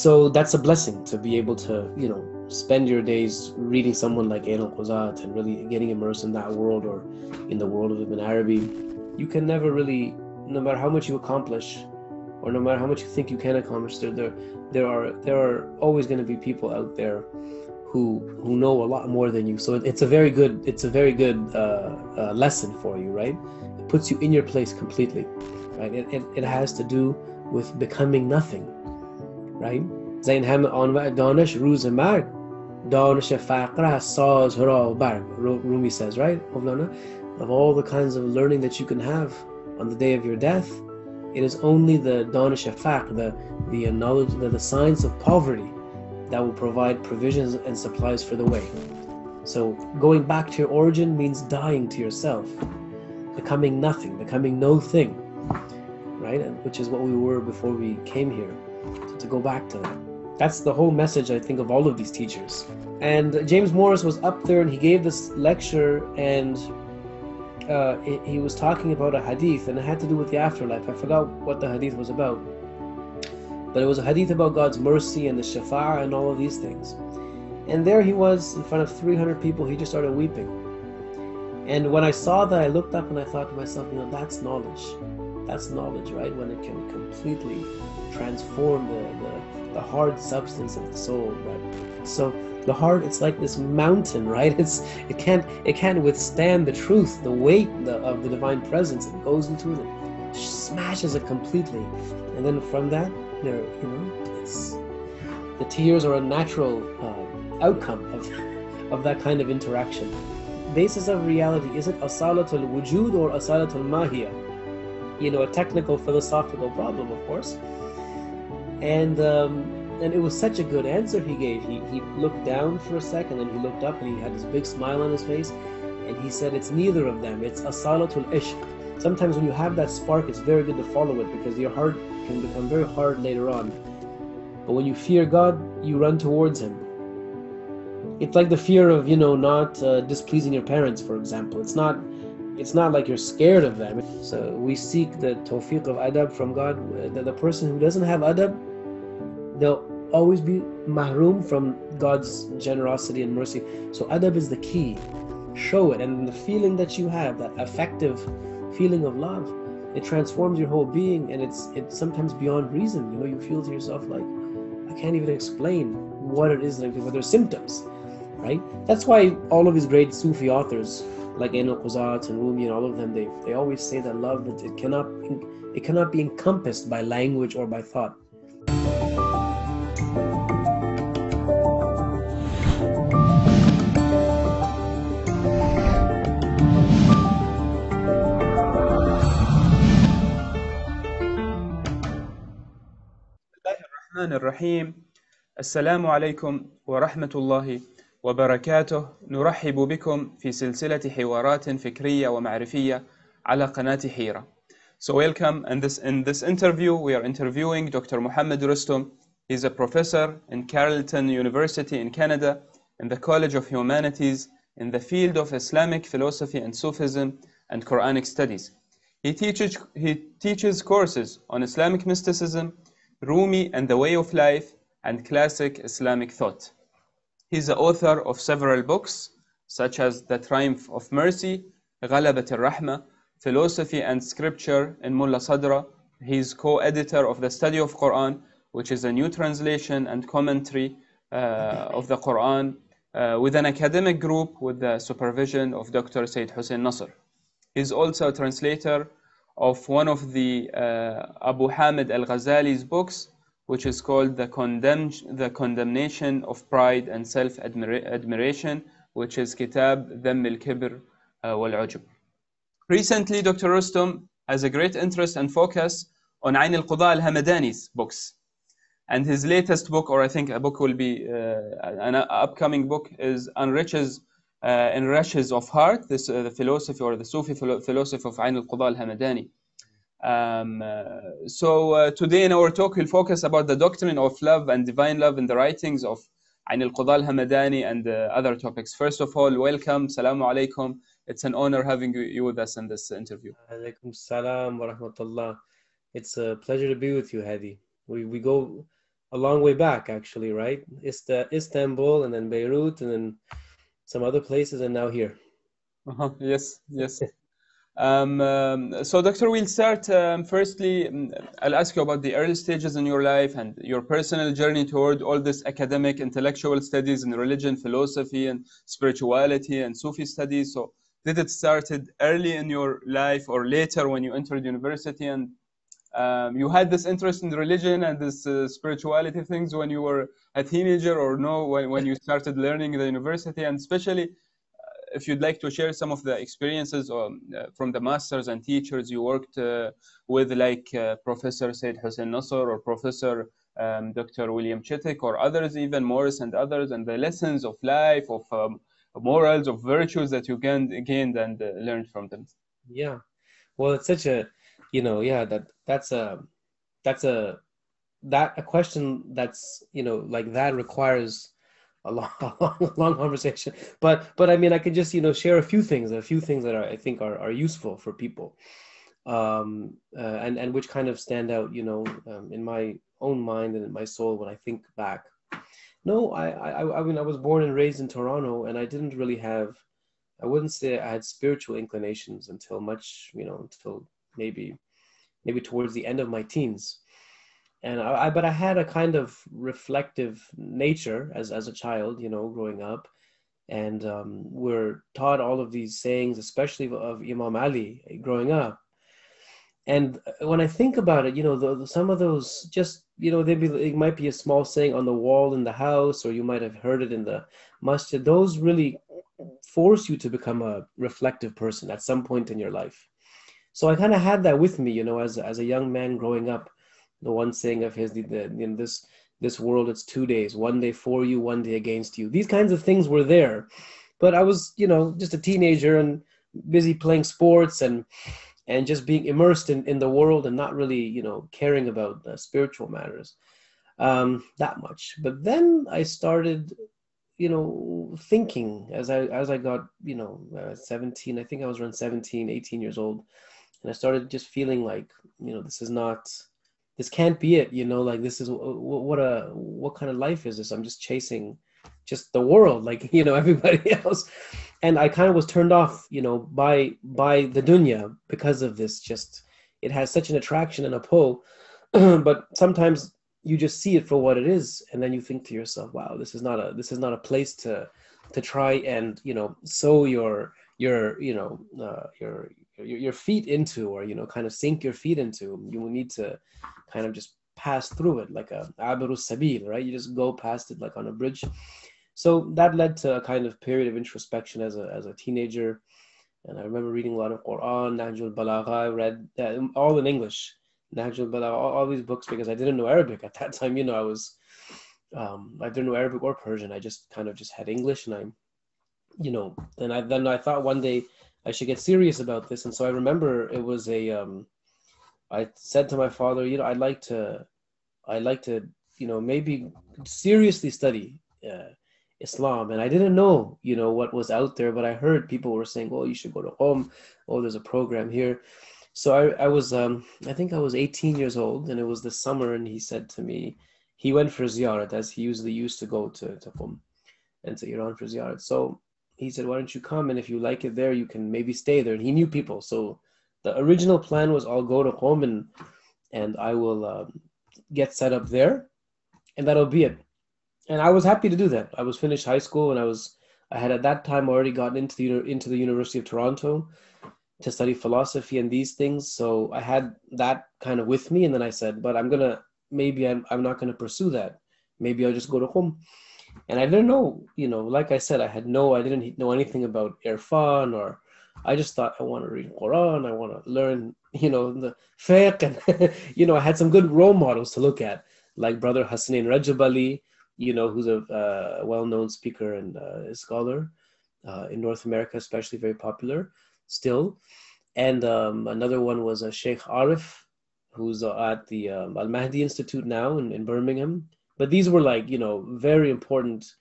so that's a blessing to be able to, you know, spend your days reading someone like Ain al-Quzat and really getting immersed in that world, or in the world of Ibn Arabi. You can never really, no matter how much you accomplish, or no matter how much you think you can accomplish, there are always going to be people out there who know a lot more than you. So it's a very good lesson for you, right? It puts you in your place completely, right? It has to do with becoming nothing, right? Zayn ham anwa danish ruz marg danish faqra saz hura barg, Rumi says, right? Of all the kinds of learning that you can have on the day of your death, it is only the danish faq, the knowledge, the science of poverty, that will provide provisions and supplies for the way. So going back to your origin means dying to yourself, becoming nothing, becoming no thing, right? Which is what we were before we came here. So to go back to that. That's the whole message, I think, of all of these teachers. And James Morris was up there and he gave this lecture, and he was talking about a hadith, and it had to do with the afterlife. I forgot what the hadith was about, but it was a hadith about God's mercy and the shafa'ah and all of these things. And there he was in front of 300 people. He just started weeping. And when I saw that, I looked up and I thought to myself, you know, that's knowledge. That's knowledge, right? When it can completely transform the hard substance of the soul, right? So the heart, it's like this mountain, right? It can't withstand the truth, the weight of the divine presence. It goes into it and smashes it completely. And then from that, there, you know, the tears are a natural outcome of that kind of interaction. Basis of reality, is it asalatul wujud or asalatul mahiyya? You know, a technical philosophical problem, of course. And it was such a good answer he gave. He looked down for a second, and he looked up, and he had this big smile on his face, and he said, it's neither of them, it's asalatul ishq. Sometimes when you have that spark, it's very good to follow it, because your heart can become very hard later on. But when you fear God, you run towards Him. It's like the fear of, you know, not displeasing your parents, for example. It's not like you're scared of them. So we seek the tawfiq of adab from God. The person who doesn't have adab, they'll always be mahroom from God's generosity and mercy. So adab is the key. Show it, and the feeling that you have, that affective feeling of love, it transforms your whole being, and it's sometimes beyond reason. You know, you feel to yourself like, I can't even explain what it is, like, but there's symptoms, right? That's why all of these great Sufi authors, like Ain al-Quzat and Rumi and all of them, they always say that love, that it cannot be encompassed by language or by thought. الرحمن الرحيم. السلام عليكم ورحمة الله وبركاته. نرحب بكم في سلسلة حوارات فكرية ومعرفية على قناة حيرة. So welcome, and in this interview we are interviewing Dr. Mohammed Rustum. He's a professor in Carleton University in Canada in the College of Humanities in the field of Islamic philosophy and Sufism and Quranic studies. He teaches courses on Islamic mysticism, Rumi and the way of life, and classic Islamic thought. He's the author of several books, such as The Triumph of Mercy, غلبة الرحمة, Philosophy and Scripture in Mulla Sadra. He's co-editor of the Study of Quran, which is a new translation and commentary of the Quran, with an academic group with the supervision of Dr. Sayyid Hussein Nasr. He's also a translator of one of the Abu Hamid al-Ghazali's books, which is called The Condemnation of Pride and Self-Admiration, which is Kitab Dhamm al-Kibr wal-Ujub. Recently, Dr. Rustum has a great interest and focus on Ain al-Qudaa al-Hamadani's books. And his latest book, or I think a book will be, an upcoming book, is Enriches of Heart, this, the philosophy or the Sufi philosophy of Ain al-Qudaa al-Hamadani. So today in our talk we'll focus about the doctrine of love and divine love in the writings of Ain al-Qudaa al-Hamadani and other topics. First of all, welcome, Assalamu alaikum. It's an honor having you with us in this interview. Alaikum salam wa rahmatullah. It's a pleasure to be with you, Hadi. We go a long way back, actually, right? Istanbul, and then Beirut, and then some other places, and now here. Yes, yes. So, Doctor, we'll start. Firstly, I'll ask you about the early stages in your life and your personal journey toward all this academic, intellectual studies in religion, philosophy, and spirituality, and Sufi studies. So, did it started early in your life or later when you entered university, and you had this interest in religion and this spirituality things when you were a teenager, or no, when you started learning in the university? And especially if you'd like to share some of the experiences from the masters and teachers you worked with, like Professor Said Hussein Nasr or Professor Dr. William Sheitik or others, even Mوريس and others, and the lessons of life, of morals, of virtues that you gained and learned from them. Yeah, well, it's such a, yeah, that's a question that's, like that requires a long conversation. But I mean, I could just, share a few things that I think are useful for people, and which kind of stand out, in my own mind and in my soul when I think back. No, I mean, I was born and raised in Toronto, and I didn't really have, I wouldn't say I had spiritual inclinations until much, until maybe towards the end of my teens. And but I had a kind of reflective nature as a child, growing up, and we're taught all of these sayings, especially of Imam Ali growing up. And when I think about it, some of those just, it might be a small saying on the wall in the house, or you might have heard it in the masjid. Those really force you to become a reflective person at some point in your life. So I kind of had that with me, as a young man growing up. The one saying of his, this world, it's 2 days, one day for you, one day against you. These kinds of things were there, but I was, just a teenager and busy playing sports and just being immersed in the world and not really, caring about the spiritual matters that much. But then I started, thinking as I got, 17. I think I was around 17, 18 years old, and I started just feeling like, this can't be it, like this is what kind of life is this? I'm just chasing just the world, like, everybody else. And I kind of was turned off, by the dunya because of this. Just, it has such an attraction and a pull, but sometimes you just see it for what it is, and then you think to yourself, wow, this is not a place to try and, sow your feet into, or kind of sink your feet into. You will need to kind of just pass through it like a abiru sabil, right? You just go past it like on a bridge. So that led to a kind of period of introspection as a teenager. And I remember reading a lot of Quran, Nahjul Balagha. I read all in English, Nahjul Balagha, all these books, because I didn't know Arabic at that time. I didn't know Arabic or Persian. I just kind of just had English, and then I thought one day I should get serious about this. And so I remember it was I said to my father, I'd like to, maybe seriously study Islam. And I didn't know, what was out there, but I heard people were saying, oh, you should go to home. Oh, there's a program here. So I was, I think I was 18 years old, and it was the summer, and he said to me, he went for ziyarat, as he usually used to go to Qom and to Iran for ziyarat. So he said, why don't you come? And if you like it there, you can maybe stay there. And he knew people. So the original plan was, I'll go to Qom and I will get set up there, and that'll be it. And I was happy to do that. I was finished high school, and I had at that time already gotten into the University of Toronto to study philosophy and these things. So I had that kind of with me. And then I said, but I'm not going to pursue that. Maybe I'll just go to Qom. And I didn't know, like I said, I didn't know anything about Irfan, or I just thought, I want to read Quran, I want to learn, the fiqh, and, I had some good role models to look at, like Brother Hasnain Rajab Ali, who's a well-known speaker and scholar in North America, especially very popular still. And another one was Sheikh Arif, who's at the Al-Mahdi Institute now in Birmingham. But these were like, very important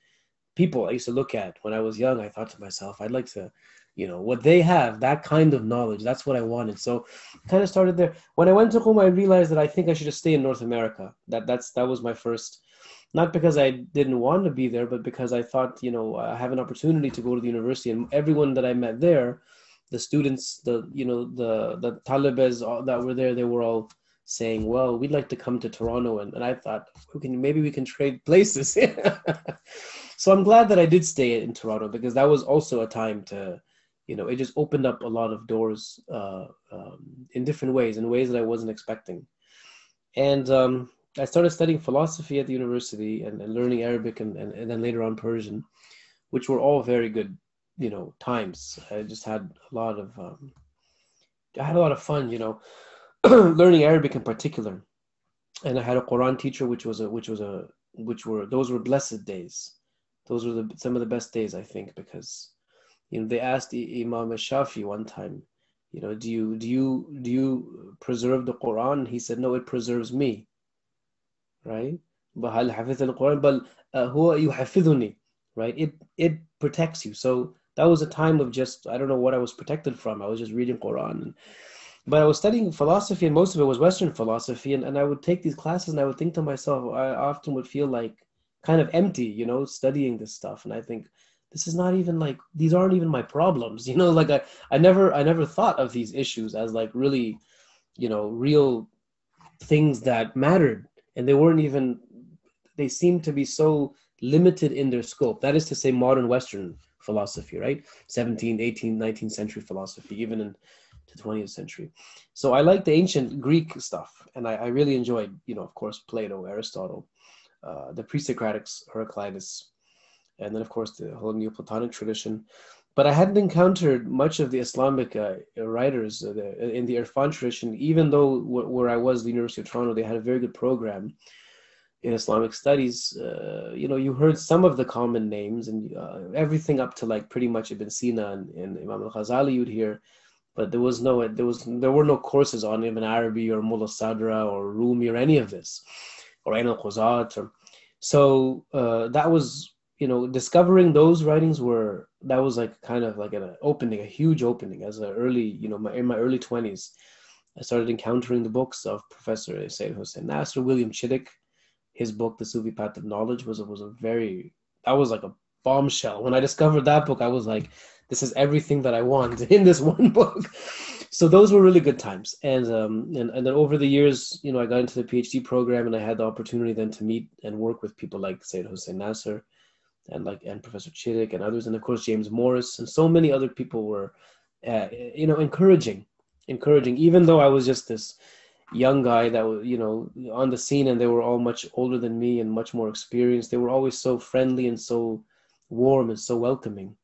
people I used to look at when I was young. I thought to myself, I'd like to, You know, what they have, that kind of knowledge, that's what I wanted. So kind of started there. When I went to Qom, I realized that I think I should just stay in North America. That was my first, not because I didn't want to be there, but because I thought, you know, I have an opportunity to go to the university, and everyone that I met there, the students, the talibas that were there, they were all saying, well, we'd like to come to Toronto. And I thought, maybe we can trade places. So I'm glad that I did stay in Toronto, because that was also a time to, you know, it just opened up a lot of doors in different ways, in ways that I wasn't expecting. And I started studying philosophy at the university, and learning Arabic, and then later on Persian, which were all very good, you know, times. I just had a lot of fun, you know, learning Arabic in particular. And I had a Quran teacher, those were blessed days. Those were some of the best days, I think, because, you know, they asked Imam Shafi one time, you know, do you preserve the Quran? He said, no, it preserves me, right? بَهَلْ حَفِظَ الْقُرْآنَ بَلْ هُوَ يُحَفِظُنِي, right? It protects you. So that was a time of just, I don't know what I was protected from. I was just reading Quran. But I was studying philosophy, and most of it was Western philosophy. And I would take these classes, and I would think to myself, I often would feel like kind of empty, you know, studying this stuff. And I think, this is not even like, these aren't even my problems, you know, like I never thought of these issues as like really, you know, real things that mattered. And they seemed to be so limited in their scope. That is to say, modern Western philosophy, right? 17th, 18th, 19th century philosophy, even in the 20th century. So I like the ancient Greek stuff. And I really enjoyed, you know, of course, Plato, Aristotle, the pre-Socratics, Heraclitus, and then, of course, the whole Neoplatonic tradition. But I hadn't encountered much of the Islamic writers in the Irfan tradition, even though where I was, the University of Toronto, they had a very good program in Islamic studies. You know, you heard some of the common names, and everything up to like pretty much Ibn Sina and Imam al-Ghazali you'd hear, but there were no courses on Ibn Arabi or Mullah Sadra or Rumi or any of this, or Ain al-Quzat. So that was, you know, discovering those writings that was like kind of like a huge opening as an early, you know, in my early 20s. I started encountering the books of Professor Sayyid Hussein Nasr, William Chittick. His book, The Sufi Path of Knowledge, was like a bombshell. When I discovered that book, I was like, this is everything that I want in this one book. So those were really good times. And then over the years, you know, I got into the PhD program, and I had the opportunity then to meet and work with people like Sayyid Hussein Nasr, and Professor Chittick and others, and of course James Morice, and so many other people were, you know, encouraging. Even though I was just this young guy that was, you know, on the scene, and they were all much older than me and much more experienced. They were always so friendly and so warm and so welcoming.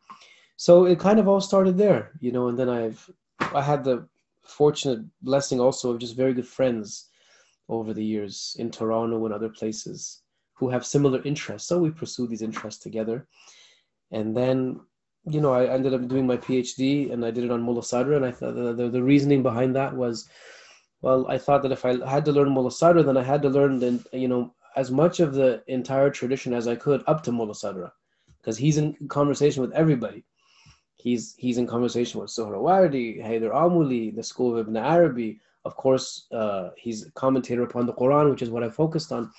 So it kind of all started there, you know. And then I had the fortunate blessing also of just very good friends over the years in Toronto and other places who have similar interests. So we pursued these interests together. And then, you know, I ended up doing my PhD, and I did it on Mullah Sadra. And I thought the reasoning behind that was, well, I thought that if I had to learn Mullah Sadra, then I had to learn, you know, as much of the entire tradition as I could up to Mullah Sadra, because he's in conversation with everybody. He's in conversation with Suhrawardi, Haider Amuli, the school of Ibn Arabi. Of course, he's a commentator upon the Quran, which is what I focused on.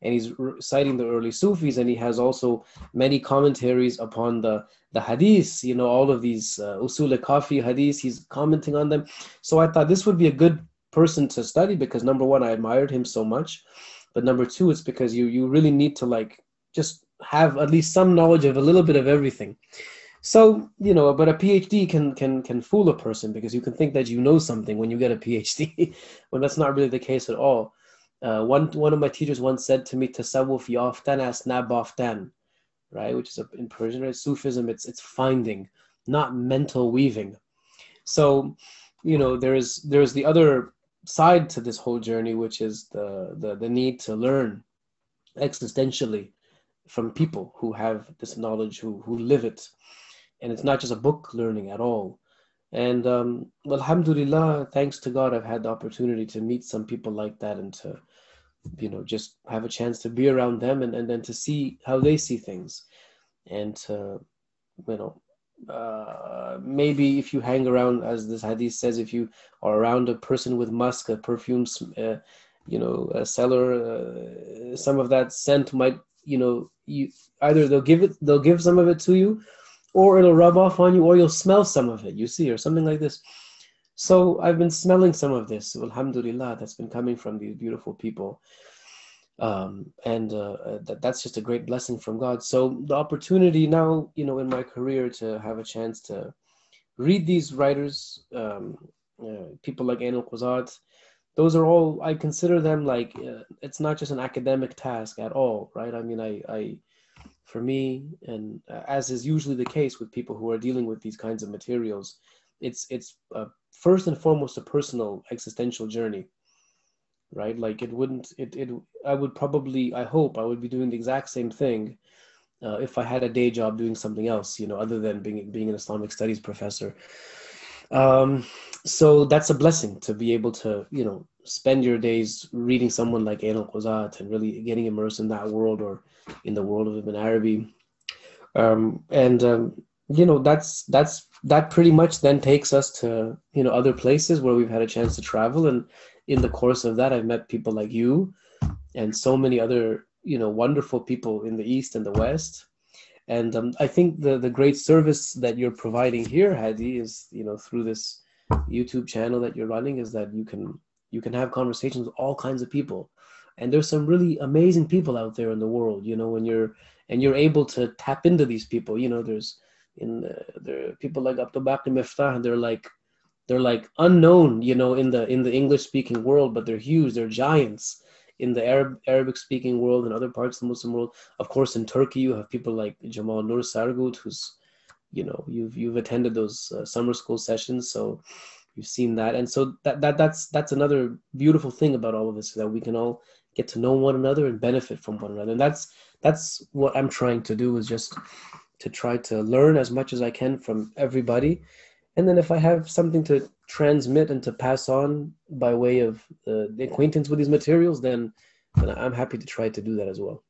And he's citing the early Sufis, and he has also many commentaries upon the hadiths, you know, all of these usul kafi hadiths, he's commenting on them. So I thought this would be a good person to study, because number one, I admired him so much, but number two, it's because you really need to like just have at least some knowledge of a little bit of everything. So, you know, but a PhD can fool a person, because you can think that you know something when you get a PhD, when that's not really the case at all. One of my teachers once said to me, "Tasawwuf yaftan as na baftan," right? Which is in Persian, right? Sufism, it's finding, not mental weaving. So, you know, there's the other side to this whole journey, which is the need to learn existentially from people who have this knowledge, who live it. And it's not just a book learning at all. And alhamdulillah, thanks to God, I've had the opportunity to meet some people like that, and to, you know, just have a chance to be around them, and then to see how they see things, and to, you know, maybe if you hang around, as this hadith says, if you are around a person with musk, a perfume, a seller, some of that scent might, you either they'll give some of it to you, or it'll rub off on you, or you'll smell some of it, you see, or something like this. So I've been smelling some of this, alhamdulillah, that's been coming from these beautiful people. That's just a great blessing from God. So the opportunity now, in my career, to have a chance to read these writers, people like Ain al-Quzat, those are all, I consider them like, it's not just an academic task at all, right? I mean, for me, and as is usually the case with people who are dealing with these kinds of materials, it's first and foremost a personal existential journey. Right? Like I hope I would be doing the exact same thing if I had a day job doing something else, other than being an Islamic studies professor. So that's a blessing to be able to, spend your days reading someone like Ain al-Quzat and really getting immersed in that world, or in the world of Ibn Arabi. That pretty much then takes us to, other places where we've had a chance to travel. And in the course of that, I've met people like you and so many other, wonderful people in the East and the West. And I think the great service that you're providing here, Hadi, is, through this YouTube channel that you're running, is that you can have conversations with all kinds of people. And there's some really amazing people out there in the world, when you're able to tap into these people. There are people like Abdul Baqi Miftah, and they're like unknown, in the English speaking world, but they're huge. They're giants in the Arabic speaking world and other parts of the Muslim world. Of course, in Turkey, you have people like Jamal Nur Sargut, who's, you've attended those summer school sessions, so you've seen that. And so that's another beautiful thing about all of this, that we can all get to know one another and benefit from one another. And that's what I'm trying to do, is just to try to learn as much as I can from everybody. And then if I have something to transmit and to pass on by way of the acquaintance with these materials, then I'm happy to try to do that as well.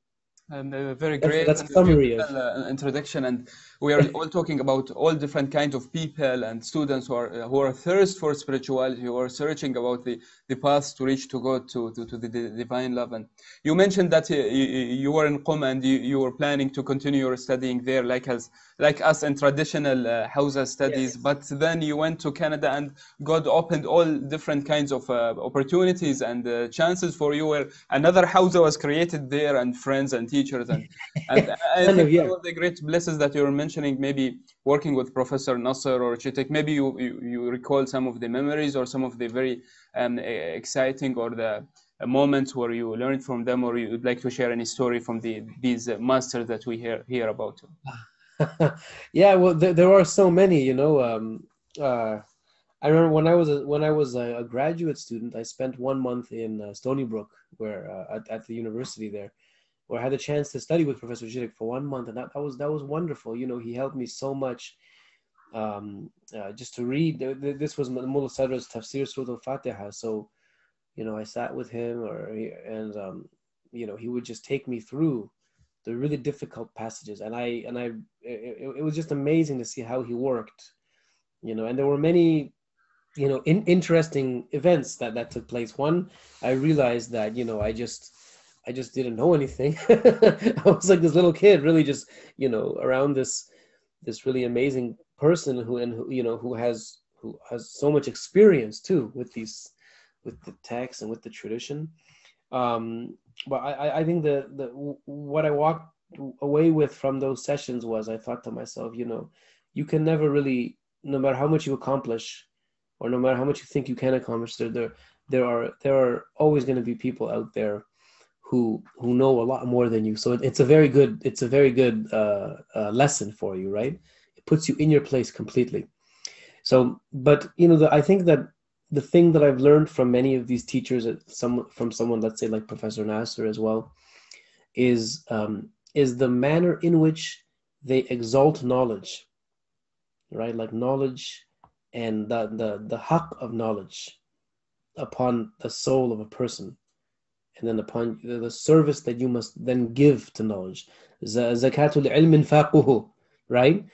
Very great. That's a summary of introduction, and we are all talking about all different kinds of people and students who are thirst for spirituality, who are searching about the path to reach to God, to the divine love. And you mentioned that you were in Qom and you were planning to continue your studying there, like us in traditional Hausa studies. Yes. But then you went to Canada, and God opened all different kinds of opportunities and chances for you, where another Hausa was created there, and friends and teachers. And I think one of the great blessings that you're mentioning, maybe working with Professor Nasser or Sheitek, maybe you recall some of the memories or some of the very exciting, or the moments where you learned from them, or you would like to share any story from these masters that we hear about. Yeah, well, there are so many, I remember when I was a graduate student, I spent 1 month in Stony Brook, where at the university there, where I had the chance to study with Professor Sheitek for 1 month, and that was wonderful. He helped me so much, just to read. This was Mullah Sadra's Tafsir Surah Al-Fatiha, so I sat with him, and he would just take me through the really difficult passages, and it was just amazing to see how he worked, and there were many interesting events that took place. One, I realized that I just didn't know anything. I was like this little kid, really just around this really amazing person who has so much experience too with the text and with the tradition. But I think what I walked away with from those sessions was, I thought to myself, you can never really, no matter how much you accomplish, or no matter how much you think you can accomplish, there are always going to be people out there who know a lot more than you. So it's a very good lesson for you, right? It puts you in your place completely. So, but I think that the thing that I've learned from many of these teachers, from someone, let's say like Professor Nasser as well, is the manner in which they exalt knowledge, right? Like knowledge and the haqq of knowledge upon the soul of a person, and then upon the service that you must then give to knowledge. Zakatul ilmin faquhu, right?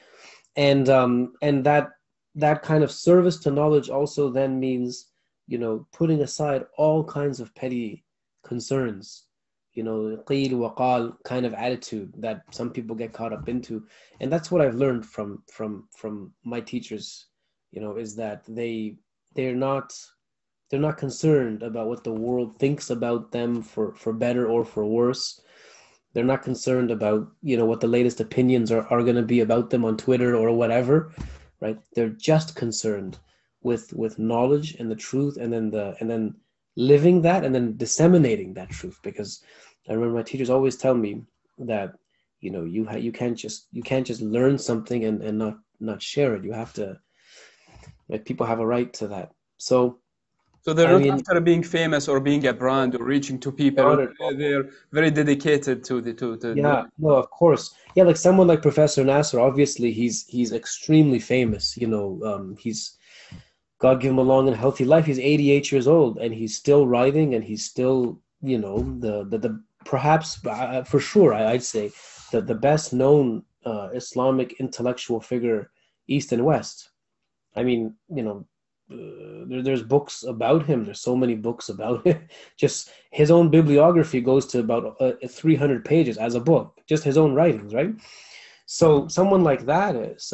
and that kind of service to knowledge also then means, you know, putting aside all kinds of petty concerns, you know, qeel wa qal kind of attitude that some people get caught up into. And that's what I've learned from my teachers, you know, is that they're not concerned about what the world thinks about them for better or for worse. They're not concerned about, you know, what the latest opinions are going to be about them on Twitter or whatever, right? They're just concerned with knowledge and the truth, and then living that and then disseminating that truth. Because I remember my teachers always tell me that, you know, you can't just learn something and not share it. You have to, like, people have a right to that. So they're not after being famous or being a brand or reaching to people. They're very dedicated to the yeah, no, of course. Yeah, like someone like Professor Nasser, obviously he's extremely famous. You know, he's, God give him a long and healthy life. He's 88 years old and he's still writing, and he's still, you know, the perhaps for sure I'd say the best known Islamic intellectual figure East and West. I mean, you know, there's books about him. There's so many books about him. Just his own bibliography goes to about 300 pages as a book, just his own writings, right? So someone like that is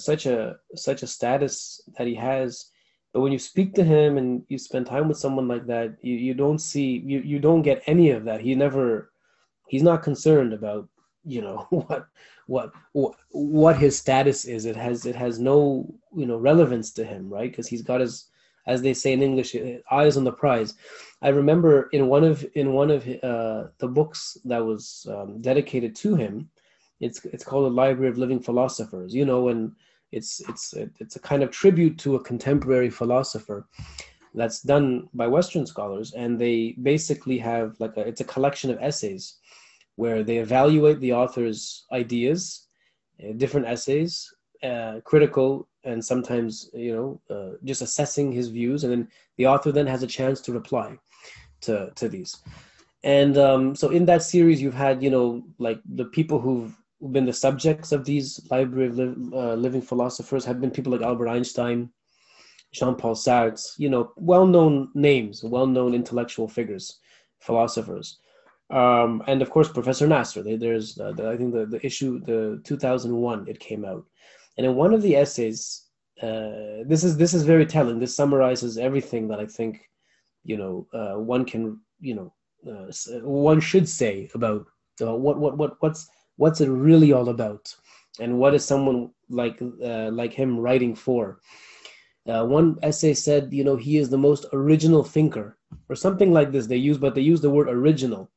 such a status that he has. But when you speak to him and you spend time with someone like that, you don't get any of that. He's not concerned about, you know, what his status is. It has no, you know, relevance to him, right? Because he's got his, as they say in English, eyes on the prize. I remember in one of the books that was dedicated to him, it's called The Library of Living Philosophers, you know, and it's a kind of tribute to a contemporary philosopher that's done by Western scholars, and they basically have like it's a collection of essays where they evaluate the author's ideas, different essays, critical, and sometimes, you know, just assessing his views, and then the author then has a chance to reply to these. And so in that series, you've had, you know, like the people who've been the subjects of these Library of Living Philosophers have been people like Albert Einstein, Jean-Paul Sartre, you know, well-known names, well-known intellectual figures, philosophers. And of course, Professor Nasser. There's I think the issue, the 2001, it came out, and in one of the essays, this is very telling. This summarizes everything that I think, you know, one can, you know, one should say about what's it really all about, and what is someone like him writing for. One essay said, you know, he is the most original thinker, or something like this. They use the word original.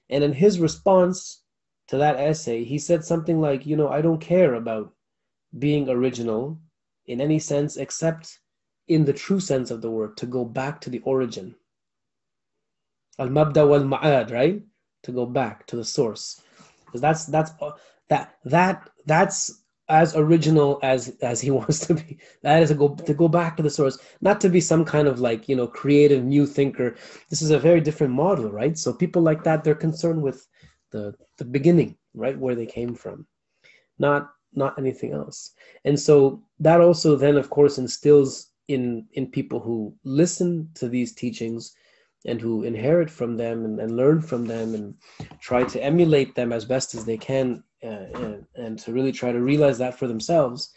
And in his response to that essay, he said something like, you know, I don't care about being original in any sense, except in the true sense of the word, to go back to the origin. Al-mabda wal-ma'ad, right? To go back to the source. Because that's as original as he wants to be. That is to go back to the source, not to be some kind of, like, you know, creative new thinker. This is a very different model, right? So people like that, they're concerned with the beginning, right, where they came from, not anything else. And so that also then, of course, instills in people who listen to these teachings and who inherit from them and learn from them and try to emulate them as best as they can, and to really try to realize that for themselves.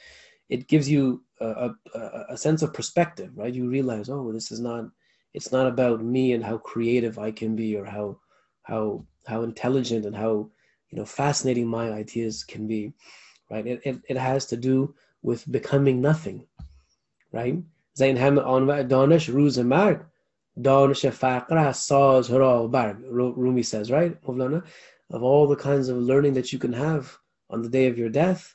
It gives you a sense of perspective, right? You realize, oh, it's not about me and how creative I can be, or how intelligent and how, you know, fascinating my ideas can be, right? It has to do with becoming nothing, right? Zayn ham on danish ruz marg danish faqra saz hara barg, Rumi says, right, Mawlana? Of all the kinds of learning that you can have on the day of your death,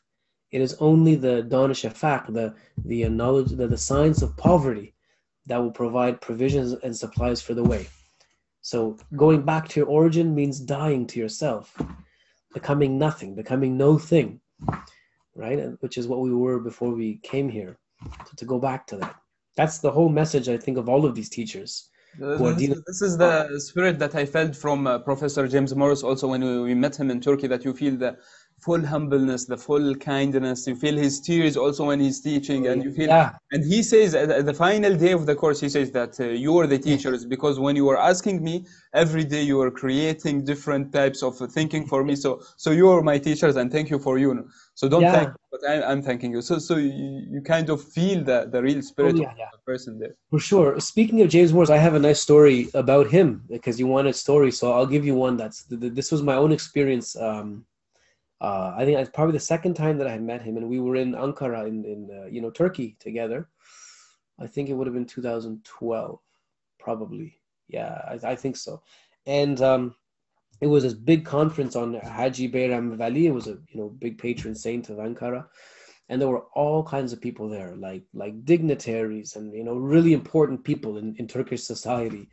it is only the danish faq, the knowledge, the science of poverty, that will provide provisions and supplies for the way. So going back to your origin means dying to yourself, becoming nothing, becoming no thing, right? Which is what we were before we came here. So to go back to that. That's the whole message, I think, of all of these teachers. This is the spirit that I felt from Professor James Morris also when we met him in Turkey, that you feel full humbleness, the full kindness. You feel his tears also when he's teaching, and you feel. Yeah. And he says at the final day of the course, he says that you are the teachers, because when you were asking me every day, you were creating different types of thinking for me. So you are my teachers, and thank you for you. So don't thank me, but I'm thanking you. So you kind of feel the real spirit of the person there. For sure. Speaking of James Morris, I have a nice story about him, because you wanted stories. So I'll give you one this was my own experience. I think it's probably the second time that I had met him, and we were in Ankara in Turkey together. I think it would have been 2012, probably. Yeah, I think so. And it was this big conference on Haji Bayram Vali. It was a big patron saint of Ankara, and there were all kinds of people there, like dignitaries and really important people in Turkish society,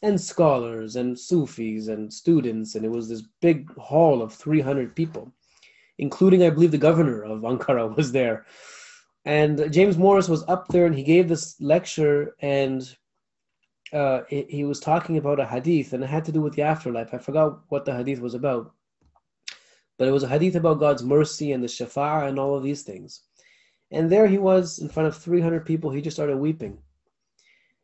and scholars and Sufis and students. And it was this big hall of 300 people, including, I believe, the governor of Ankara was there. And James Morris was up there, and he gave this lecture, and he was talking about a hadith, and it had to do with the afterlife. I forgot what the hadith was about, but it was a hadith about God's mercy and the shafa'ah and all of these things. And there he was in front of 300 people. He just started weeping.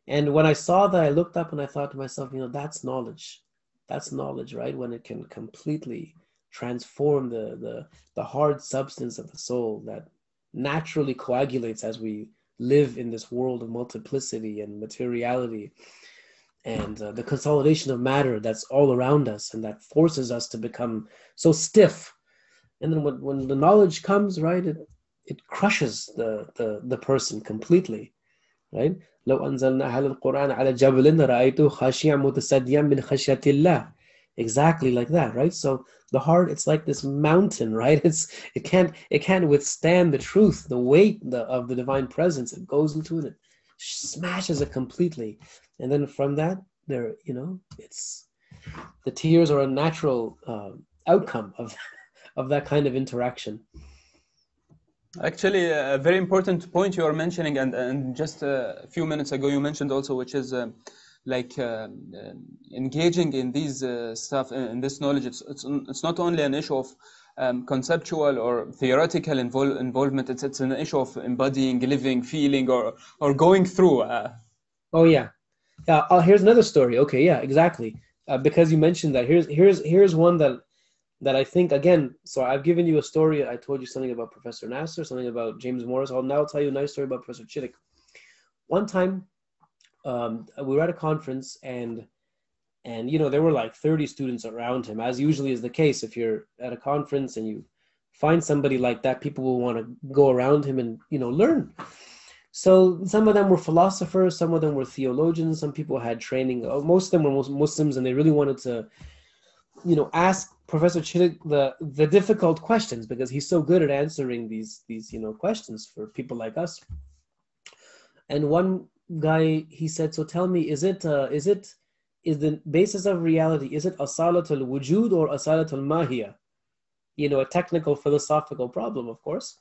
And when I saw that, I looked up and I thought to myself, that's knowledge. That's knowledge, right? When it can completely transform the hard substance of the soul that naturally coagulates as we live in this world of multiplicity and materiality, and the consolidation of matter that's all around us, and that forces us to become so stiff. And then when the knowledge comes, right, it crushes the person completely, right? لو أنزلنا هذا القرآن على جبل رأيته خاشعا متصدعا من خشية الله. Exactly like that, right? So the heart, it's like this mountain, right? It can't withstand the truth, the weight of the divine presence. It goes into it, it smashes it completely, and then from that, it's the tears are a natural outcome of that kind of interaction. Actually, a very important point you are mentioning, and just a few minutes ago you mentioned also, which is engaging in these stuff, in this knowledge. It's not only an issue of conceptual or theoretical involvement. It's an issue of embodying, living, feeling, or going through. Here's another story. Okay, yeah, exactly. Because you mentioned that, here's one that I think, again, so I've given you a story. I told you something about Professor Nasser, something about James Morris. I'll now tell you a nice story about Professor Sheitik. One time, we were at a conference, and there were like 30 students around him, as usually is the case. If you're at a conference and you find somebody like that, people will want to go around him and learn. So some of them were philosophers, some of them were theologians, some people had training. Most of them were Muslims, and they really wanted to ask Professor Sheitik the difficult questions, because he's so good at answering these questions for people like us. And one guy, he said, so tell me, is the basis of reality, is it Asalatul Wujud or Asalatul Mahiyya? A technical philosophical problem, of course.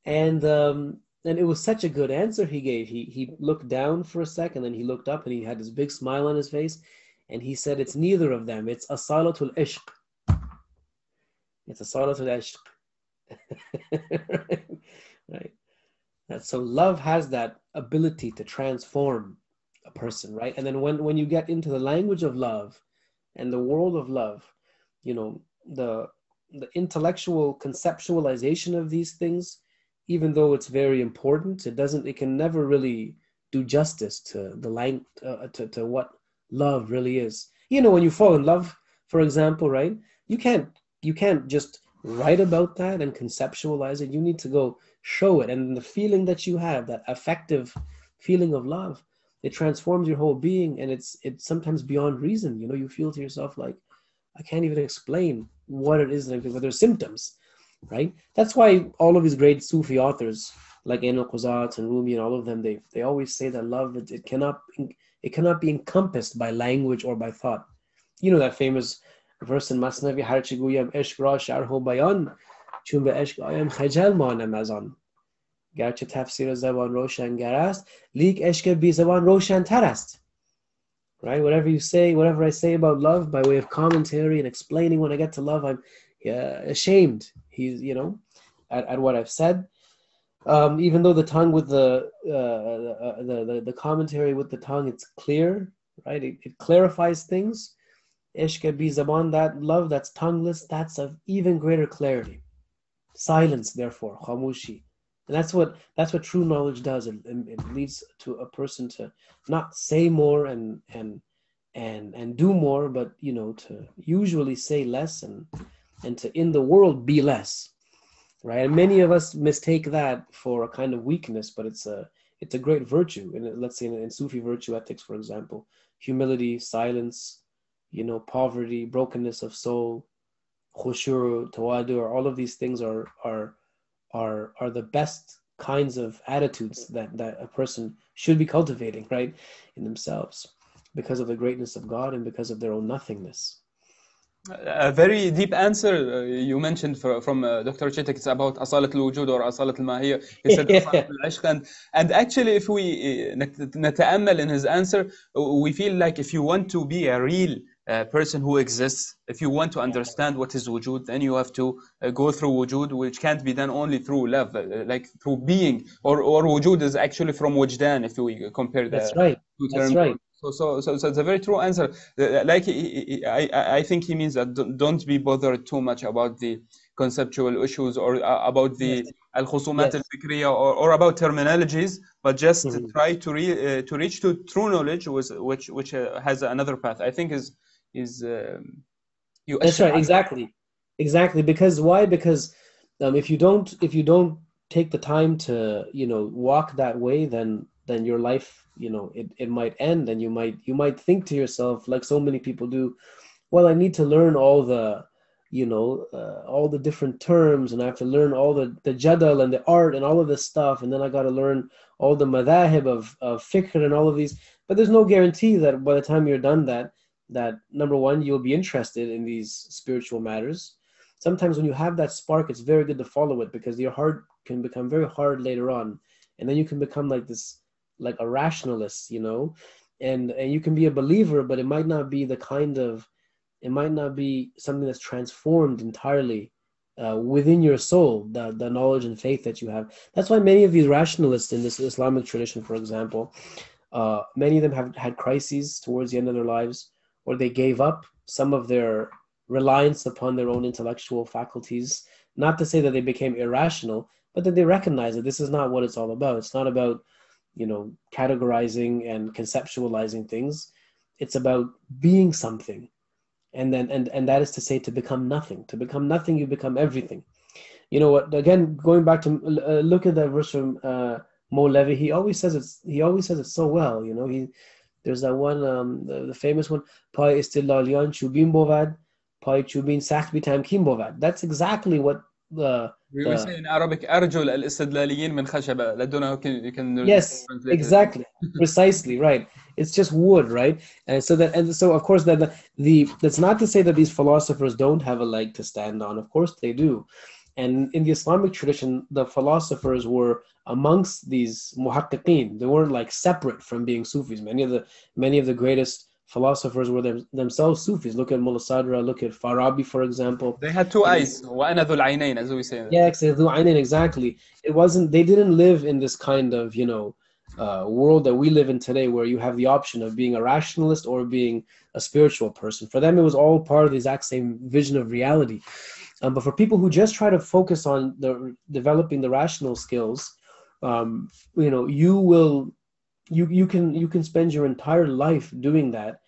And it was such a good answer he gave. He looked down for a second, then he looked up, and he had this big smile on his face, and he said, it's neither of them. It's Asalatul Ishq. It's Asalatul Ishq. Right. So love has that ability to transform a person, right? And then when you get into the language of love and the world of love, the intellectual conceptualization of these things, even though it's very important, it can never really do justice to to what love really is. When you fall in love, for example, right? You can't just write about that and conceptualize it. You need to go show it, and the feeling that you have, that affective feeling of love, it transforms your whole being, and it's sometimes beyond reason. You feel to yourself like, I can't even explain what it is, but there's symptoms, right? That's why all of these great Sufi authors like Ain al-Quzat and Rumi and all of them, they always say that love, it cannot be encompassed by language or by thought. That famous verse in Masnavi, Harchi guyam ishq ra sharh bayan chun be ishq ayam khajal manam az an garche tafsir zaban roshan gar ast lik ishq bi zaban roshan tar ast. Right? Whatever I say about love by way of commentary and explaining, when I get to love, ashamed. He's, at what I've said. Even though the tongue with the commentary with the tongue, it's clear, right? It clarifies things. Ishq bi zaban, that love that's tongueless, that's of even greater clarity. Silence, therefore, khamushi. And that's what true knowledge does. It leads to a person to not say more and do more, but to usually say less and to in the world be less. Right, and many of us mistake that for a kind of weakness, but it's a great virtue. And let's say in Sufi virtue ethics, for example, humility, silence, poverty, brokenness of soul, khushur, tawadu, all of these things are the best kinds of attitudes that a person should be cultivating, right, in themselves, because of the greatness of God and because of their own nothingness. A very deep answer you mentioned from Dr. Sheitek. It's about أصالة الوجود or أصالة الماهية. He said أصالة العشق, and actually if we نتأمل in his answer, we feel like if you want to be a real person who exists, if you want to understand what is wujud, then you have to go through wujud, which can't be done only through love, like through being, or wujud is actually from wujdan if we compare the two terms. That's right. So it's a very true answer. Like I think he means that don't be bothered too much about the conceptual issues or about the al-khusumat al-fikriya or about terminologies, but just try to reach to true knowledge, which has another path. I think is that's right. Exactly. Because why? Because if you don't take the time to walk that way, then your life, it might end, and you might think to yourself, like so many people do, well, I need to learn all the all the different terms, and I have to learn all the jadal and the art and all of this stuff, and then I got to learn all the madahib of fiqh and all of these. But there's no guarantee that by the time you're done that number one, you'll be interested in these spiritual matters. Sometimes when you have that spark, it's very good to follow it, because your heart can become very hard later on, and then you can become like a rationalist, and you can be a believer, but it might not be something that's transformed entirely within your soul, the knowledge and faith that you have. That's why many of these rationalists in this Islamic tradition, for example, many of them have had crises towards the end of their lives, or they gave up some of their reliance upon their own intellectual faculties. Not to say that they became irrational, but that they recognize that this is not what it's all about. It's not about categorizing and conceptualizing things. It's about being something, and that is to say, to become nothing. To become nothing, you become everything. Again, going back to look at that verse from Mawlevi, he always says it so well. There's that one, the famous one, Pai istilalian chubin bovad, Pai chubin sakh bitam kim bovad. That's exactly what we say in Arabic, أرجل الاستدلاليين من خشبة لدونه can yes, exactly, precisely, right. It's just wood, right? And so of course that's not to say that these philosophers don't have a leg to stand on. Of course they do. And in the Islamic tradition, the philosophers were amongst these muhaqqiqeen. They weren't like separate from being Sufis. Many of the greatest philosophers were themselves Sufis. Look at Mullah Sadra, look at Farabi, for example. They had two eyes. وَأَنَا ذُو الْعَيْنَيْنِ, as we say. Yeah, exactly. They didn't live in this kind of, world that we live in today, where you have the option of being a rationalist or being a spiritual person. For them, it was all part of the exact same vision of reality. But for people who just try to focus on developing the rational skills, you can spend your entire life doing that,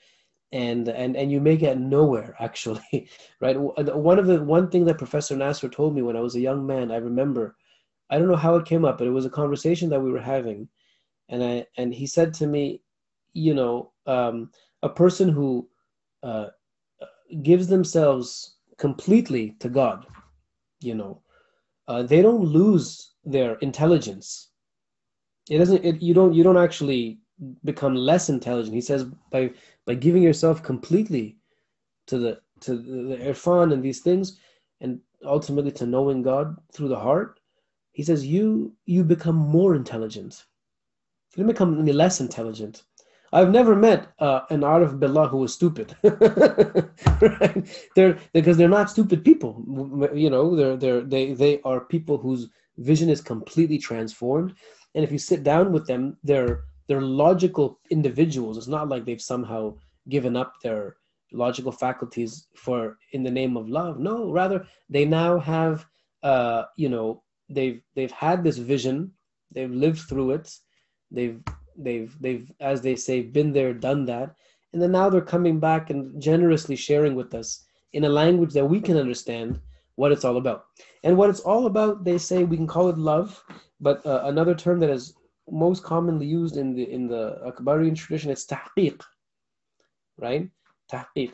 and you may get nowhere, actually, right? One thing that Professor Nasser told me when I was a young man, I remember, I don't know how it came up, but it was a conversation that we were having, and he said to me, a person who gives themselves completely to God, they don't lose their intelligence. You don't actually become less intelligent. He says by giving yourself completely to the Irfan and these things, and ultimately to knowing God through the heart, he says you become more intelligent. You don't become any less intelligent. I've never met an Arif Billah who was stupid, right? Because they're not stupid people. You know, they are people whose vision is completely transformed. And if you sit down with them, they're logical individuals. It's not like they've somehow given up their logical faculties for in the name of love. No, rather they now have, you know, they've had this vision, they've lived through it, they've as they say, been there, done that, and then now they're coming back and generously sharing with us in a language that we can understand what it's all about. And what it's all about, they say, we can call it love, but another term that is most commonly used in the Akbarian tradition is tahqiq, right? Tahqiq,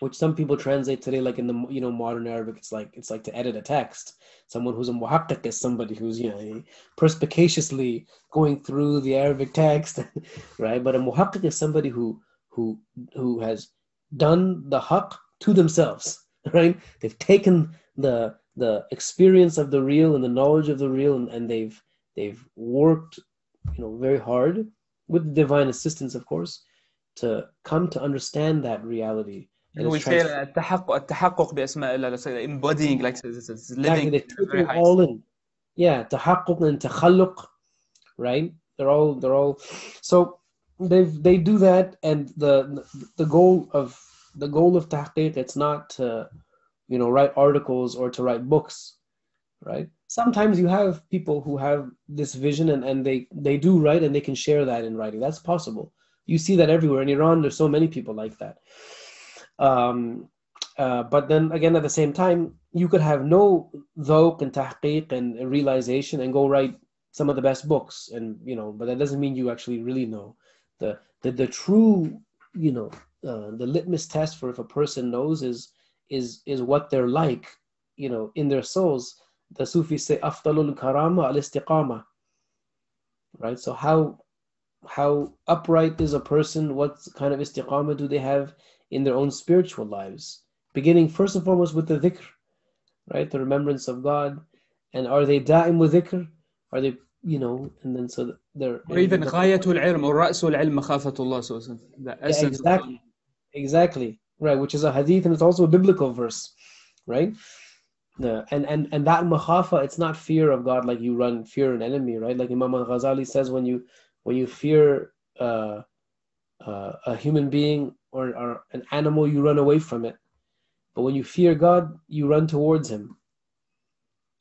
which some people translate today like in the, you know, modern Arabic, it's like to edit a text. Someone who's a muhaqqiq is somebody who's, you know, perspicaciously going through the Arabic text, right? But a muhaqqiq is somebody who has done the haqq to themselves, right? They've taken the experience of the real and the knowledge of the real, and they've worked, you know, very hard with the divine assistance, of course, to come to understand that reality. And we say التحقق بأسماء الله, let's say embodying, like it's living. Exactly, they took it all in. Yeah, tahaqquq and takhalluq, right? They're all. So they do that, and the goal of tahqiq, it's not to, you know, write articles or to write books, right? Sometimes you have people who have this vision and they do write and they can share that in writing. That's possible. You see that everywhere. In Iran, there's so many people like that. But then again, at the same time, you could have no dhawq and tahqiq and realization and go write some of the best books, and, you know, but that doesn't mean you actually really know. The true, you know, the litmus test for if a person knows is what they're like, you know, in their souls. The Sufis say afdalul karama al istiqama, right? So how upright is a person? What kind of istiqama do they have in their own spiritual lives? Beginning first and foremost with the dhikr, right? The remembrance of God. And are they da'im with dhikr? Are they, you know, and then so they're... Or even غاية العلم or رأس العلم مخافة الله, so the essence. Yeah, exactly. Right, which is a hadith, and it's also a biblical verse, right? And that makhafa, it's not fear of God like you fear an enemy, right? Like Imam al-Ghazali says, when you fear a human being or an animal, you run away from it. But when you fear God, you run towards him.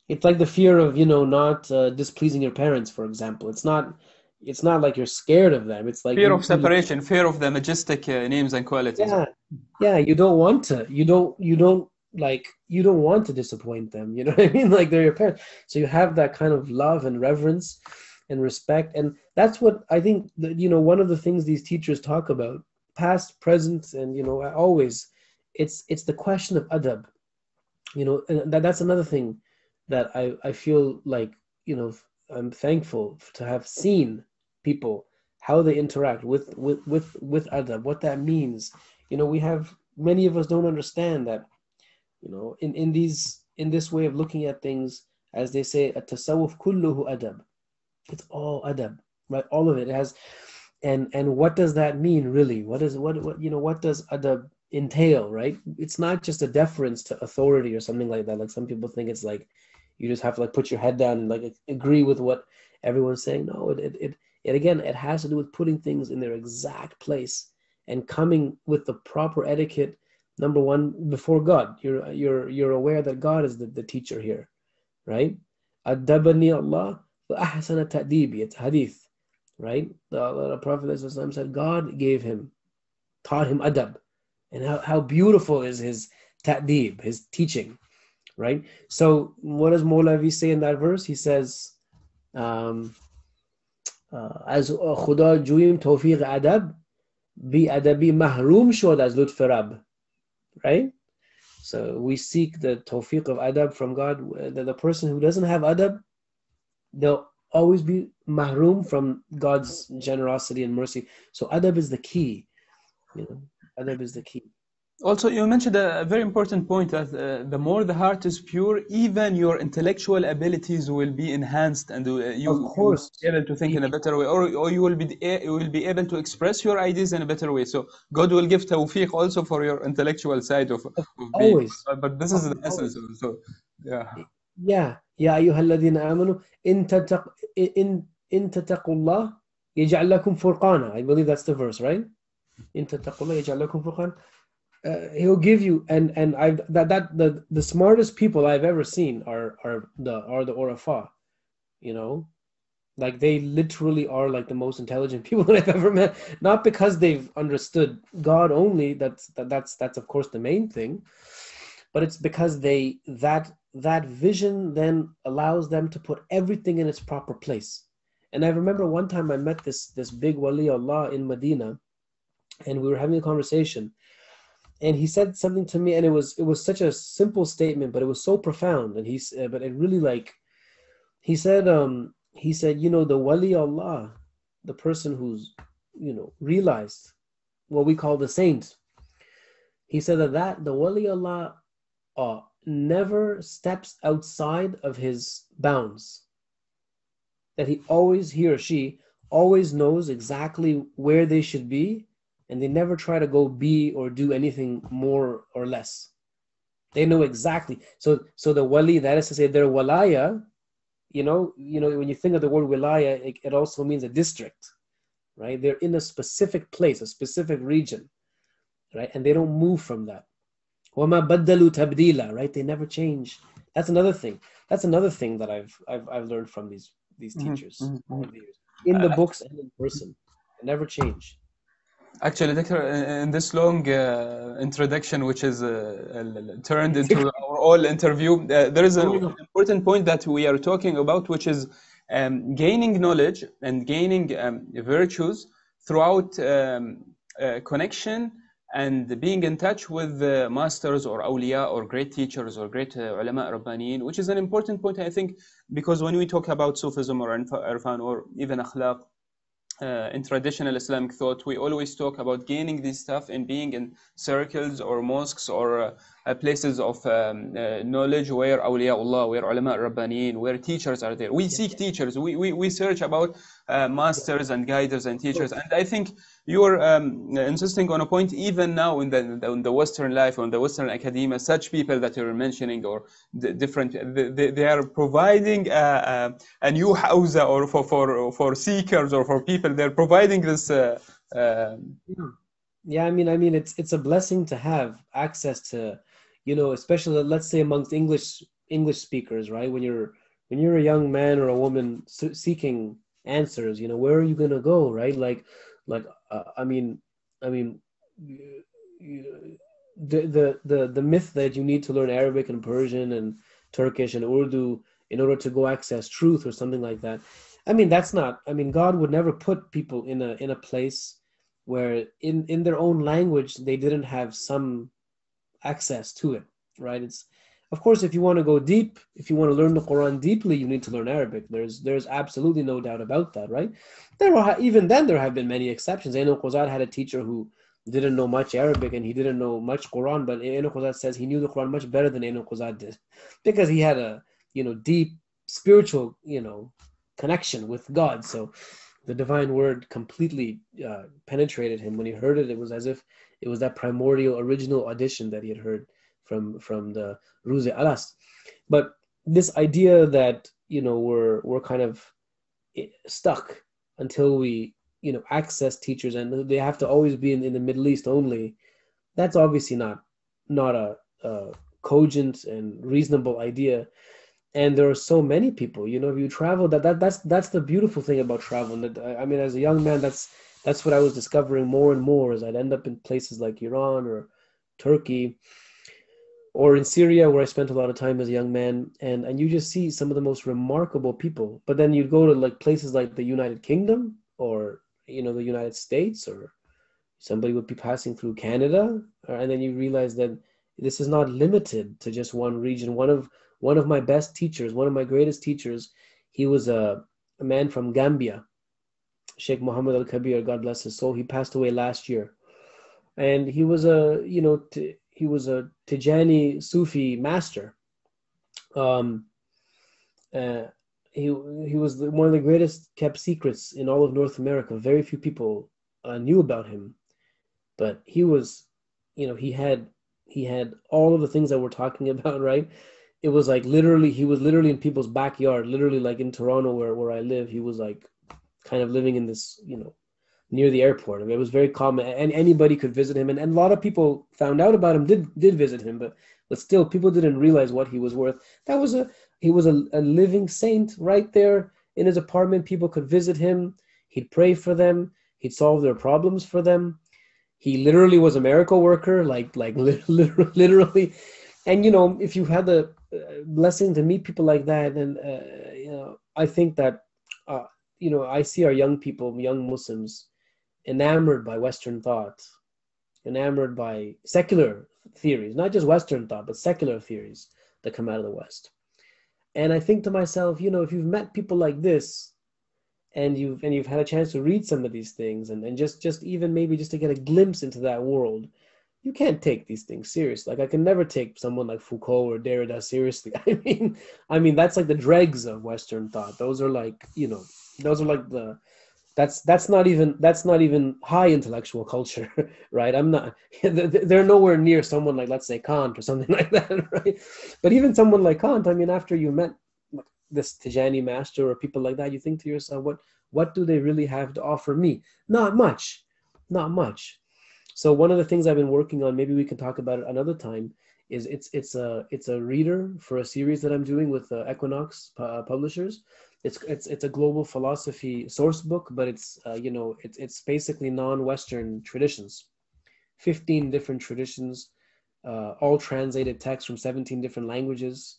It's like the fear of, you know, not displeasing your parents, for example. It's not like you're scared of them. It's like fear of separation, fear of the majestic names and qualities. Yeah, you don't want to. You don't want to disappoint them. You know what I mean? Like, they're your parents. So you have that kind of love and reverence and respect. And that's what I think, you know, one of the things these teachers talk about, past, present, and, you know, always, it's the question of adab. You know, and that's another thing that I feel like, you know, I'm thankful to have seen people, how they interact with adab, what that means. You know, many of us don't understand that, you know, in this way of looking at things, as they say, at-tasawwuf kulluhu adab. It's all adab, right? All of it has, and what does that mean really? What does adab entail, right? It's not just a deference to authority or something like that. Like, some people think it's like you just have to like put your head down and like agree with what everyone's saying. No, it again, it has to do with putting things in their exact place and coming with the proper etiquette. Number one, before God, you're aware that God is the teacher here, right? Adabani Allah wa ahsana ta'dibi. It's hadith, right? The Prophet said God taught him adab, and how beautiful is his ta'dib, his teaching, right? So what does Mawlavi say in that verse? He says, as Khuda juim tawfiq adab, bi adabi mahrum shod az lutf Rab, right? So we seek the tawfiq of adab from God. The person who doesn't have adab, they'll always be mahrum from God's generosity and mercy. So adab is the key, you know. Adab is the key. Also, you mentioned a very important point that the more the heart is pure, even your intellectual abilities will be enhanced, and Of you will course. be able to think in a better way, or you will be able to express your ideas in a better way. So God will give tawfiq also for your intellectual side of being. Always. But this is the essence. Always. So yeah. Yeah. يا أيها الذين آمنوا إن تتقوا الله يجعل لكم فرقانا. I believe that's the verse, right? إن تتقوا الله يجعل لكم فرقانا. He'll give you, and I've the smartest people I've ever seen are the Urafa, you know, like they literally are like the most intelligent people that I've ever met. Not because they've understood God only, that's of course the main thing, but it's because that vision then allows them to put everything in its proper place. And I remember one time I met this big wali Allah in Medina, and we were having a conversation. And he said something to me, and it was such a simple statement, but it was so profound. And but it really, like, he said, you know, the wali Allah, the person who's, you know, realized what we call the saint. He said that the wali Allah never steps outside of his bounds. That he or she always knows exactly where they should be. And they never try to go be or do anything more or less. They know exactly. So the wali, that is to say, their walaya, you know, when you think of the word wilaya, it also means a district, right? They're in a specific place, a specific region, right? And they don't move from that. وَمَا بَدَّلُوا تَبْدِيلًا, right? They never change. That's another thing. That's another thing that I've learned from these teachers over the years, in the books and in person. They never change. Actually, Doctor, in this long introduction, which is turned into our whole interview, there is an important point that we are talking about, which is gaining knowledge and gaining virtues throughout connection and being in touch with masters or awliya or great teachers or great ulama rabbaniyin, which is an important point, I think, because when we talk about Sufism or Arfan or even akhlaq, in traditional Islamic thought, we always talk about gaining this stuff and being in circles or mosques or places of knowledge where awliyaullah, where ulama rabbaniyin, where teachers are there. We seek teachers. We search about masters and guiders and teachers. And I think you're insisting on a point, even now in the Western life, on the Western academia, such people that you're mentioning or different, they are providing a new house or for seekers or for people. They're providing this. Yeah, I mean, it's a blessing to have access to, you know, especially let's say amongst English speakers, right? When you're a young man or a woman seeking answers, you know, where are you gonna go, right? I mean, the myth that you need to learn Arabic and Persian and Turkish and Urdu in order to go access truth or something like that. I mean, that's not. I mean, God would never put people in a place where in their own language they didn't have some access to it, right? It's, of course, if you want to go deep, if you want to learn the Quran deeply, you need to learn Arabic. There's absolutely no doubt about that, right? Even then there have been many exceptions. Ain al-Quzat had a teacher who didn't know much Arabic and he didn't know much Quran, but Ain al-Quzat says he knew the Quran much better than Ain al-Quzat did, because he had a, you know, deep spiritual, you know, connection with God. So the divine word completely penetrated him. When he heard it, it was as if it was that primordial original audition that he had heard from the Ruze Alast. But this idea that, you know, we're kind of stuck until we, you know, access teachers and they have to always be in the Middle East only, that's obviously not a cogent and reasonable idea. And there are so many people, you know, if you travel, that's the beautiful thing about travel. I mean, as a young man, that's what I was discovering more and more, as I'd end up in places like Iran or Turkey or in Syria, where I spent a lot of time as a young man, and you just see some of the most remarkable people. But then you'd go to like places like the United Kingdom or, you know, the United States, or somebody would be passing through Canada, and then you realize that this is not limited to just one region. One of my best teachers, one of my greatest teachers, he was a man from Gambia, Sheikh Muhammad Al-Kabir, God bless his soul. He passed away last year. and he was a he was a Tijani Sufi master. He was one of the greatest kept secrets in all of North America. Very few people knew about him, but he was, he had all of the things that we're talking about, right? It was like literally, he was literally in people's backyard, literally like in Toronto where I live. He was like kind of living in this, near the airport. I mean, it was very common, and anybody could visit him. And a lot of people found out about him, did visit him, but still people didn't realize what he was worth. He was a living saint right there in his apartment. People could visit him. He'd pray for them. He'd solve their problems for them. He literally was a miracle worker, like literally. And, if you've had the blessing to meet people like that, then, I think that, I see our young people, young Muslims, enamored by Western thought, enamored by secular theories, not just Western thought, but secular theories that come out of the West. And I think to myself, if you've met people like this, and you've had a chance to read some of these things, and just even maybe just to get a glimpse into that world, you can't take these things seriously. Like I can never take someone like Foucault or Derrida seriously. I mean that's like the dregs of Western thought. Those are like, those are like that's not even high intellectual culture, right? They're nowhere near someone like, let's say, Kant or something like that, right? But even someone like Kant, I mean, after you met this Tijani master or people like that, you think to yourself, what do they really have to offer me? Not much. So one of the things I've been working on, maybe we can talk about it another time, is it's a reader for a series that I'm doing with Equinox Publishers. It's a global philosophy source book, but it's basically non-Western traditions, 15 different traditions, all translated texts from 17 different languages,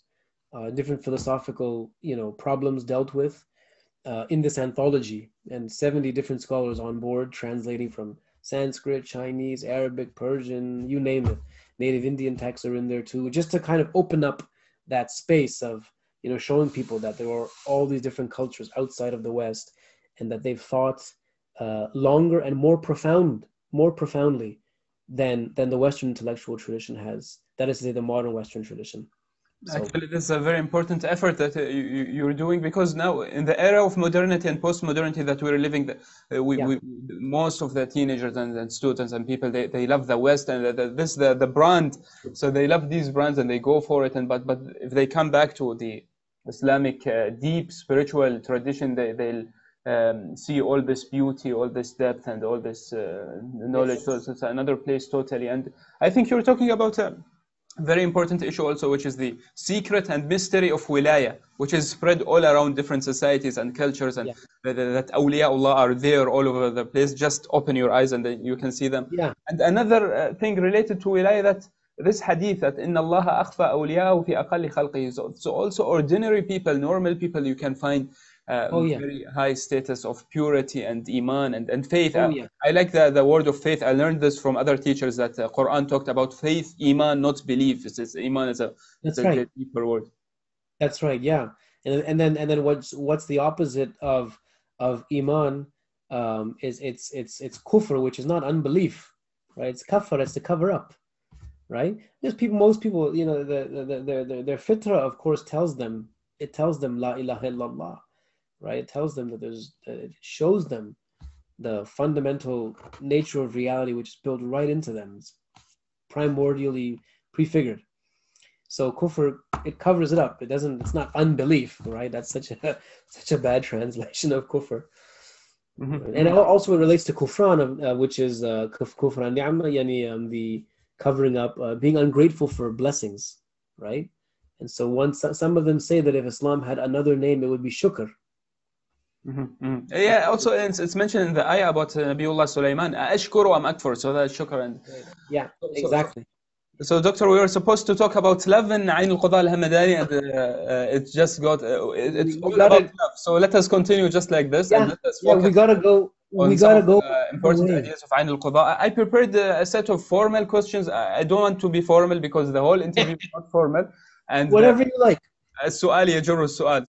different philosophical problems dealt with in this anthology, and 70 different scholars on board translating from Sanskrit, Chinese, Arabic, Persian, you name it. Native Indian texts are in there too, just to kind of open up that space of showing people that there are all these different cultures outside of the West, and that they've thought longer and more profoundly than the Western intellectual tradition has. That is to say, the modern Western tradition. So, actually, this is a very important effort that you're doing, because now in the era of modernity and post-modernity that we're living, most of the teenagers and students and people, they love the West, and the brand, so they love these brands and they go for it. But if they come back to the Islamic deep spiritual tradition, they'll see all this beauty, all this depth, and all this knowledge. Yes. So it's another place totally. And I think you're talking about very important issue also, which is the secret and mystery of wilaya, which is spread all around different societies and cultures, and that awliyaullah are there all over the place. Just open your eyes and then you can see them. And another thing related to wilaya, that this hadith that inna Allah akhfa awliyahu fi aqalli khalqihi. So also ordinary people, normal people, you can find very high status of purity and iman and faith. I like the word of faith. I learned this from other teachers, that Quran talked about faith, iman, not belief. It's iman is a deeper word. That's right. Yeah. And then what's the opposite of iman? Is it's kufr, which is not unbelief, right? It's kafar. It's to cover up, right? Most people, their fitra, of course, tells them la ilaha illallah. Right, it tells them that it shows them the fundamental nature of reality, which is built right into them. It's primordially prefigured. So kufr, it covers it up. It's not unbelief, right? That's such a bad translation of kufr. Mm-hmm. And also it relates to kufran, which is kufran ni'ma, yani the covering up, being ungrateful for blessings, right? And so once some of them say that if Islam had another name, it would be shukr. Mm-hmm. Mm-hmm. Yeah, also it's mentioned in the ayah about Nabiullah Sulaiman, ashkuru am akfur, so that's shukr. And exactly. So doctor, we were supposed to talk about love in Ayn al-Qada al-Hamadani, and it just got it's all about love. So let us continue just like this, and let us focus we gotta go important ideas of Ayn al-Qada. I prepared a set of formal questions. I don't want to be formal because the whole interview is not formal, and whatever you like. السؤال يجر السؤال.